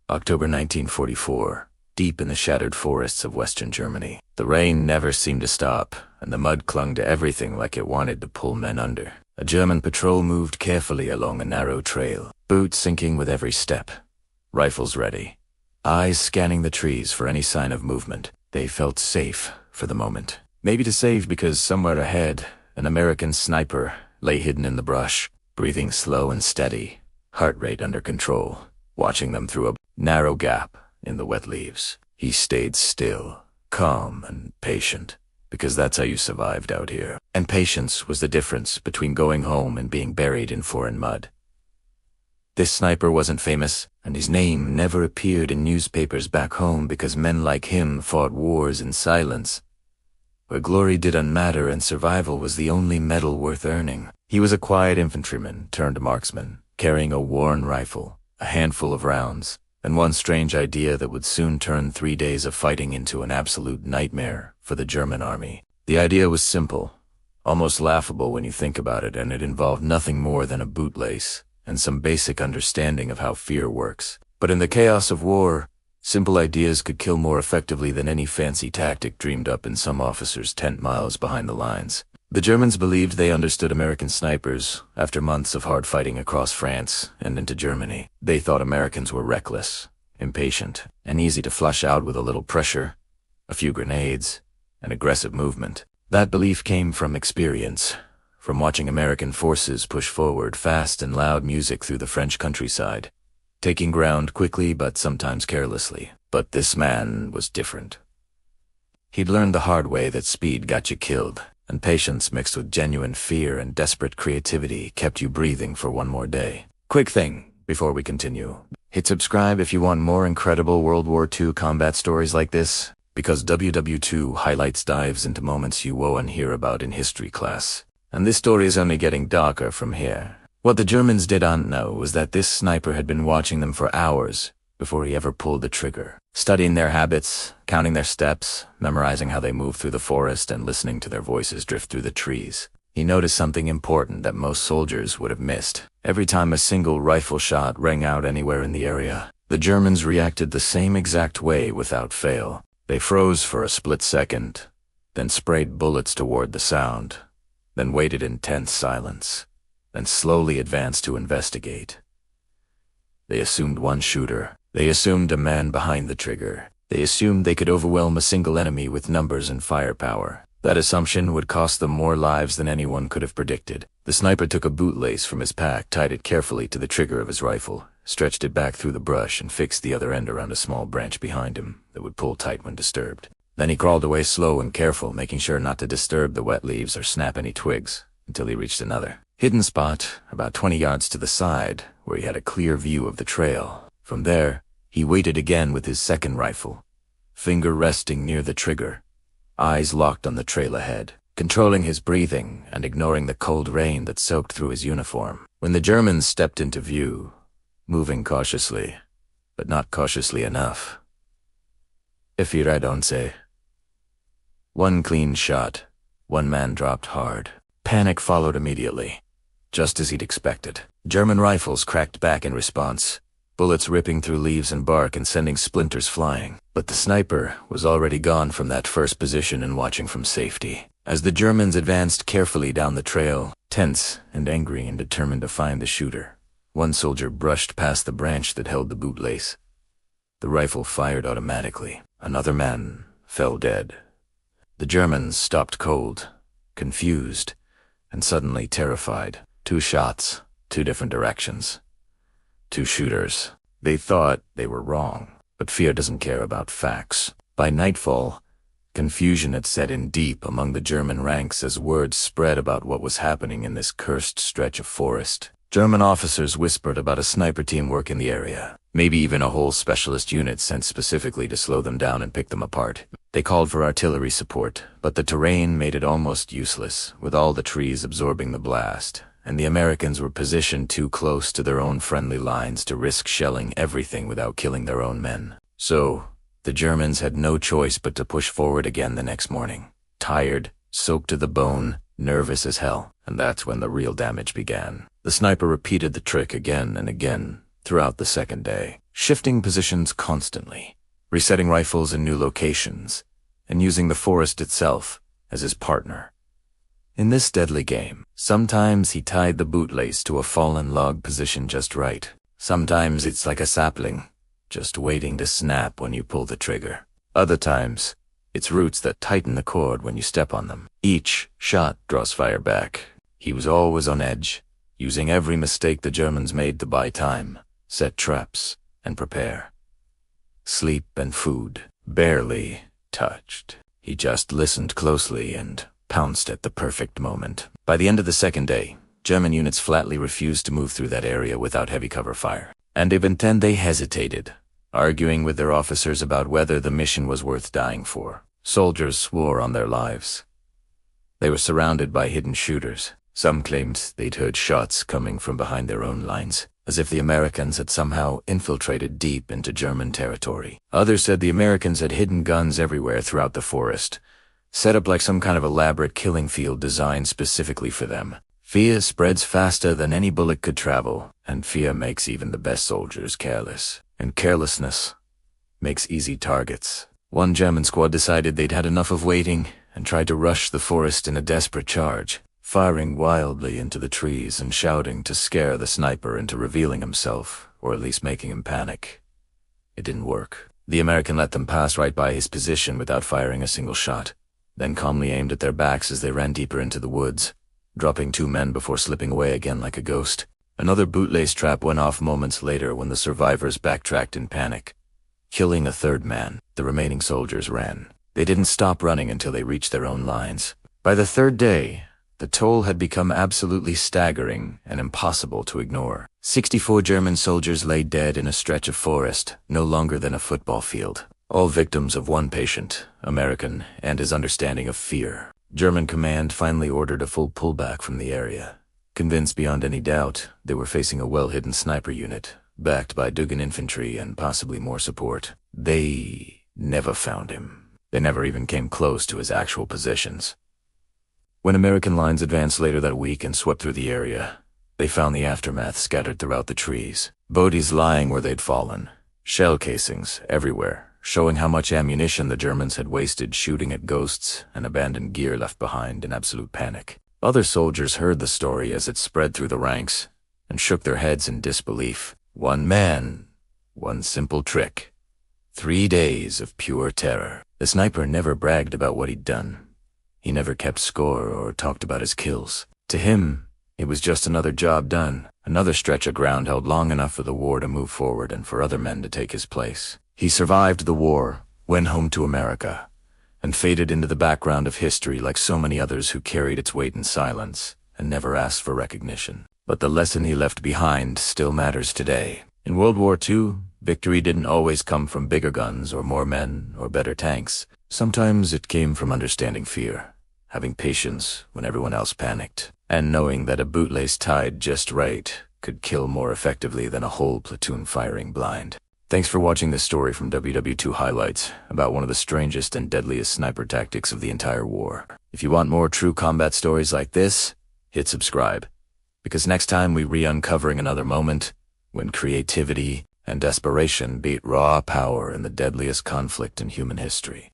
October 1944, deep in the shattered forests of western Germany. The rain never seemed to stop, and the mud clung to everything like it wanted to pull men under. A German patrol moved carefully along a narrow trail, boots sinking with every step, rifles ready, eyes scanning the trees for any sign of movement. They felt safe for the moment. Maybe too safe because somewhere ahead, an American sniper lay hidden in the brush, breathing slow and steady, heart rate under control, watching them through a narrow gap in the wet leaves. He stayed still, calm and patient, because that's how you survived out here. And patience was the difference between going home and being buried in foreign mud. This sniper wasn't famous, and his name never appeared in newspapers back home because men like him fought wars in silence, where glory didn't matter and survival was the only medal worth earning. He was a quiet infantryman turned marksman, carrying a worn rifle, a handful of rounds, and one strange idea that would soon turn 3 days of fighting into an absolute nightmare for the German army. The idea was simple, almost laughable when you think about it, and it involved nothing more than a bootlace and some basic understanding of how fear works. But in the chaos of war, simple ideas could kill more effectively than any fancy tactic dreamed up in some officer's tent miles behind the lines. The Germans believed they understood American snipers after months of hard fighting across France and into Germany. They thought Americans were reckless, impatient, and easy to flush out with a little pressure, a few grenades, and aggressive movement. That belief came from experience, from watching American forces push forward fast and loud music through the French countryside, taking ground quickly but sometimes carelessly. But this man was different. He'd learned the hard way that speed got you killed, and patience mixed with genuine fear and desperate creativity kept you breathing for one more day. Quick thing before we continue. Hit subscribe if you want more incredible World War II combat stories like this, because WWII highlights dives into moments you won't hear about in history class. And this story is only getting darker from here. What the Germans didn't know was that this sniper had been watching them for hours before he ever pulled the trigger, studying their habits, counting their steps, memorizing how they moved through the forest, and listening to their voices drift through the trees. He noticed something important that most soldiers would have missed. Every time a single rifle shot rang out anywhere in the area, the Germans reacted the same exact way without fail. They froze for a split second, then sprayed bullets toward the sound, then waited in tense silence, then slowly advanced to investigate. They assumed one shooter. They assumed a man behind the trigger. They assumed they could overwhelm a single enemy with numbers and firepower. That assumption would cost them more lives than anyone could have predicted. The sniper took a bootlace from his pack, tied it carefully to the trigger of his rifle, stretched it back through the brush, and fixed the other end around a small branch behind him that would pull tight when disturbed. Then he crawled away slow and careful, making sure not to disturb the wet leaves or snap any twigs, until he reached another hidden spot about 20 yards to the side, where he had a clear view of the trail. From there, he waited again with his second rifle, finger resting near the trigger, eyes locked on the trail ahead, controlling his breathing and ignoring the cold rain that soaked through his uniform. When the Germans stepped into view, moving cautiously, but not cautiously enough. If I don't say. One clean shot, one man dropped hard. Panic followed immediately, just as he'd expected. German rifles cracked back in response, bullets ripping through leaves and bark and sending splinters flying. But the sniper was already gone from that first position and watching from safety. As the Germans advanced carefully down the trail, tense and angry and determined to find the shooter, one soldier brushed past the branch that held the bootlace. The rifle fired automatically. Another man fell dead. The Germans stopped cold, confused, and suddenly terrified. 2 shots, 2 different directions. 2 shooters. They thought they were wrong, but fear doesn't care about facts. By nightfall, confusion had set in deep among the German ranks as word spread about what was happening in this cursed stretch of forest. German officers whispered about a sniper team work in the area, maybe even a whole specialist unit sent specifically to slow them down and pick them apart. They called for artillery support, but the terrain made it almost useless, with all the trees absorbing the blast, and the Americans were positioned too close to their own friendly lines to risk shelling everything without killing their own men. So, the Germans had no choice but to push forward again the next morning, tired, soaked to the bone, nervous as hell. And that's when the real damage began. The sniper repeated the trick again and again throughout the second day. shifting positions constantly, resetting rifles in new locations, and using the forest itself as his partner. In this deadly game, sometimes he tied the bootlace to a fallen log position just right. Sometimes it's like a sapling, just waiting to snap when you pull the trigger. Other times, it's roots that tighten the cord when you step on them. Each shot draws fire back. He was always on edge, using every mistake the Germans made to buy time, set traps, and prepare. Sleep and food barely touched. He just listened closely and pounced at the perfect moment. By the end of the second day, German units flatly refused to move through that area without heavy cover fire. And even then they hesitated, arguing with their officers about whether the mission was worth dying for. Soldiers swore on their lives. They were surrounded by hidden shooters. Some claimed they'd heard shots coming from behind their own lines, as if the Americans had somehow infiltrated deep into German territory. Others said the Americans had hidden guns everywhere throughout the forest, set up like some kind of elaborate killing field designed specifically for them. Fear spreads faster than any bullet could travel, and fear makes even the best soldiers careless. And carelessness makes easy targets. One German squad decided they'd had enough of waiting and tried to rush the forest in a desperate charge, firing wildly into the trees and shouting to scare the sniper into revealing himself, or at least making him panic. It didn't work. The American let them pass right by his position without firing a single shot, then calmly aimed at their backs as they ran deeper into the woods, dropping 2 men before slipping away again like a ghost. Another bootlace trap went off moments later when the survivors backtracked in panic, killing a 3rd man. The remaining soldiers ran. They didn't stop running until they reached their own lines. By the 3rd day, the toll had become absolutely staggering and impossible to ignore. 64 German soldiers lay dead in a stretch of forest, no longer than a football field. All victims of one patient, American, and his understanding of fear. German command finally ordered a full pullback from the area, convinced beyond any doubt they were facing a well-hidden sniper unit, backed by Dugan infantry and possibly more support. They never found him. They never even came close to his actual positions. When American lines advanced later that week and swept through the area, they found the aftermath scattered throughout the trees. Bodies lying where they'd fallen, shell casings everywhere, showing how much ammunition the Germans had wasted shooting at ghosts and abandoned gear left behind in absolute panic. Other soldiers heard the story as it spread through the ranks and shook their heads in disbelief. One man, one simple trick. 3 days of pure terror. The sniper never bragged about what he'd done. He never kept score or talked about his kills. To him, it was just another job done, another stretch of ground held long enough for the war to move forward and for other men to take his place. He survived the war, went home to America, and faded into the background of history like so many others who carried its weight in silence and never asked for recognition. But the lesson he left behind still matters today. In World War II, victory didn't always come from bigger guns or more men or better tanks. Sometimes it came from understanding fear, having patience when everyone else panicked, and knowing that a bootlace tied just right could kill more effectively than a whole platoon firing blind. Thanks for watching this story from WWII Highlights about one of the strangest and deadliest sniper tactics of the entire war. If you want more true combat stories like this, hit subscribe, because next time we re-uncovering another moment when creativity and desperation beat raw power in the deadliest conflict in human history.